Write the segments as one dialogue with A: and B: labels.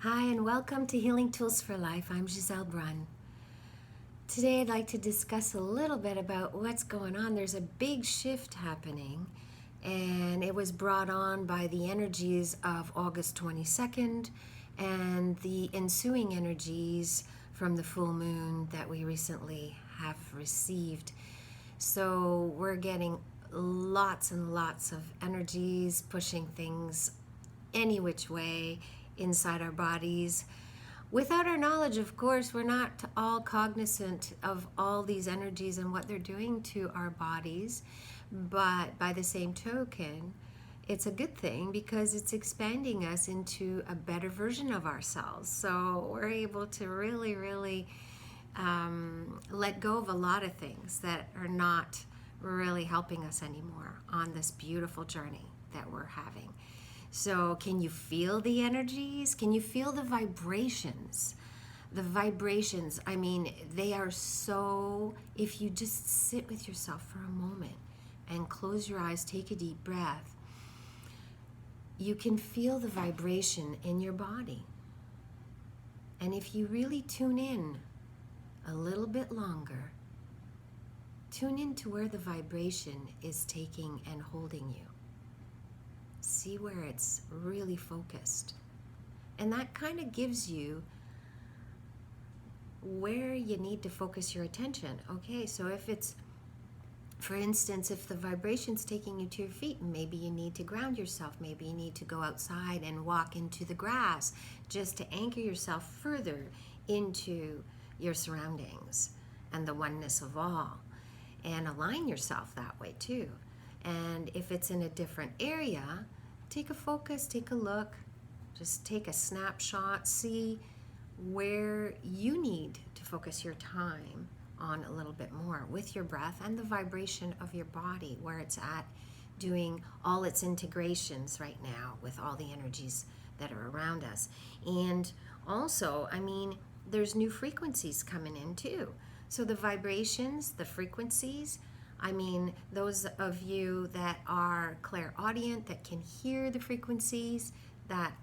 A: Hi, and welcome to Healing Tools for Life. I'm Gisele Brun. Today, I'd like to discuss a little bit about what's going on. There's a big shift happening, and it was brought on by the energies of August 22nd and the ensuing energies from the full moon that we recently have received. So, we're getting lots and lots of energies pushing things any which way inside our bodies. Without our knowledge, of course, we're not all cognizant of all these energies and what they're doing to our bodies. But by the same token, it's a good thing because it's expanding us into a better version of ourselves. So we're able to really let go of a lot of things that are not really helping us anymore on this beautiful journey that we're having. So, can you feel the energies? Can you feel the vibrations? The vibrations, I mean, they are so, if you just sit with yourself for a moment and close your eyes, take a deep breath, you can feel the vibration in your body. And if you really tune in a little bit longer, tune into where the vibration is taking and holding you. See where it's really focused. And that kind of gives you where you need to focus your attention. Okay, so if it's, for instance, if the vibration's taking you to your feet, maybe you need to ground yourself. Maybe you need to go outside and walk into the grass just to anchor yourself further into your surroundings and the oneness of all. And align yourself that way too. And if it's in a different area, take a focus, take a look, just take a snapshot, see where you need to focus your time on a little bit more with your breath and the vibration of your body, where it's at doing all its integrations right now with all the energies that are around us. And also, I mean, there's new frequencies coming in too. So the vibrations, the frequencies, I mean, those of you that are clairaudient, that can hear the frequencies, that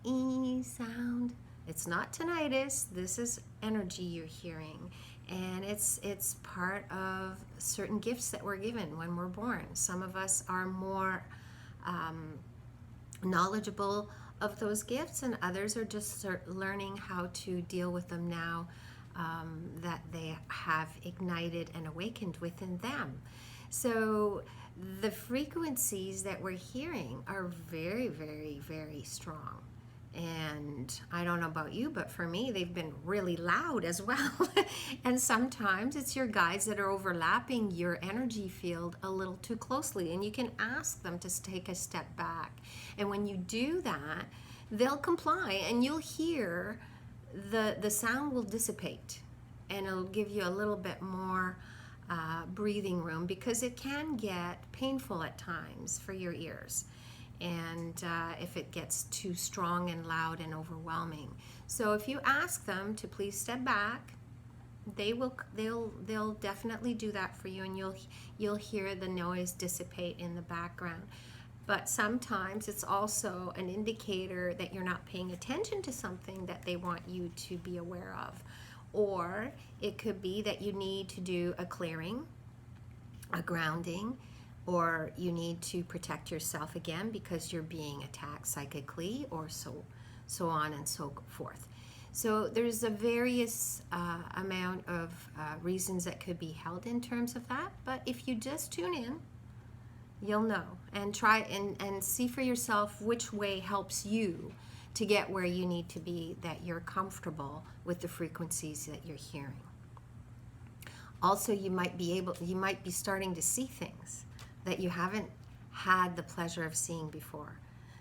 A: E sound, it's not tinnitus, this is energy you're hearing. And it's part of certain gifts that we're given when we're born. Some of us are more knowledgeable of those gifts, and others are just learning how to deal with them now that they have ignited and awakened within them. So the frequencies that we're hearing are very strong. And I don't know about you, but for me, they've been really loud as well. And sometimes it's your guides that are overlapping your energy field a little too closely. And you can ask them to take a step back. And when you do that, they'll comply and you'll hear the sound will dissipate, and it'll give you a little bit more breathing room, because it can get painful at times for your ears, and if it gets too strong and loud and overwhelming. So if you ask them to please step back, they'll definitely do that for you, and you'll hear the noise dissipate in the background. But sometimes it's also an indicator that you're not paying attention to something that they want you to be aware of. Or it could be that you need to do a clearing, a grounding, or you need to protect yourself again because you're being attacked psychically, or so on and so forth. So there's a various amount of reasons that could be held in terms of that. But if you just tune in, you'll know, and try and see for yourself which way helps you to get where you need to be, that you're comfortable with the frequencies that you're hearing. Also, you might be starting to see things that you haven't had the pleasure of seeing before.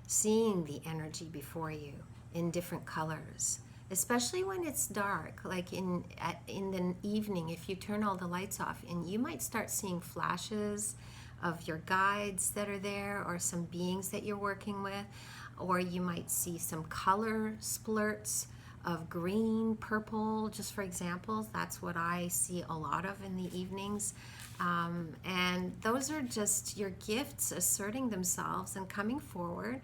A: Seeing the energy before you in different colors, especially when it's dark, like in the evening, if you turn all the lights off, and you might start seeing flashes of your guides that are there, or some beings that you're working with, or you might see some color splurts of green, purple, just for examples. That's what I see a lot of in the evenings. And those are just your gifts asserting themselves and coming forward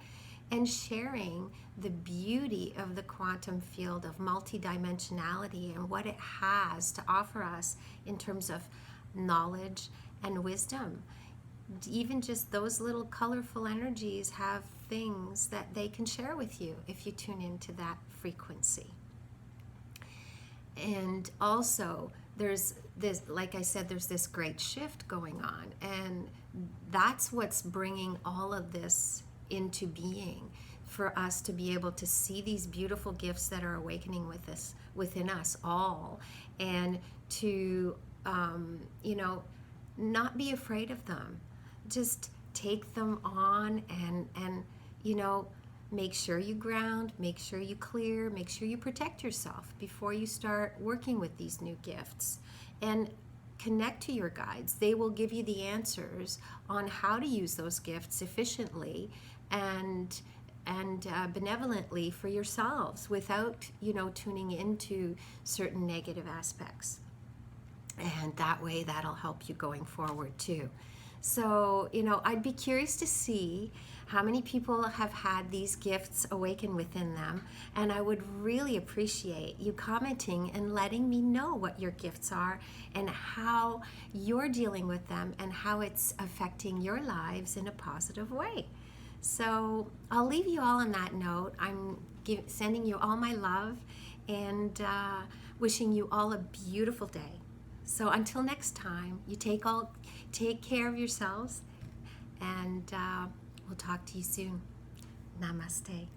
A: and sharing the beauty of the quantum field of multidimensionality and what it has to offer us in terms of knowledge and wisdom. Even just those little colorful energies have things that they can share with you if you tune into that frequency. And also, there's this, like I said, there's this great shift going on, and that's what's bringing all of this into being, for us to be able to see these beautiful gifts that are awakening within us all, and to not be afraid of them. Just take them on, and make sure you ground, make sure you clear, make sure you protect yourself before you start working with these new gifts. And connect to your guides. They will give you the answers on how to use those gifts efficiently and benevolently for yourselves, without tuning into certain negative aspects. And that way, that'll help you going forward too. So, I'd be curious to see how many people have had these gifts awaken within them. And I would really appreciate you commenting and letting me know what your gifts are and how you're dealing with them and how it's affecting your lives in a positive way. So I'll leave you all on that note. I'm sending you all my love and wishing you all a beautiful day. So until next time, you take care of yourselves, and we'll talk to you soon. Namaste.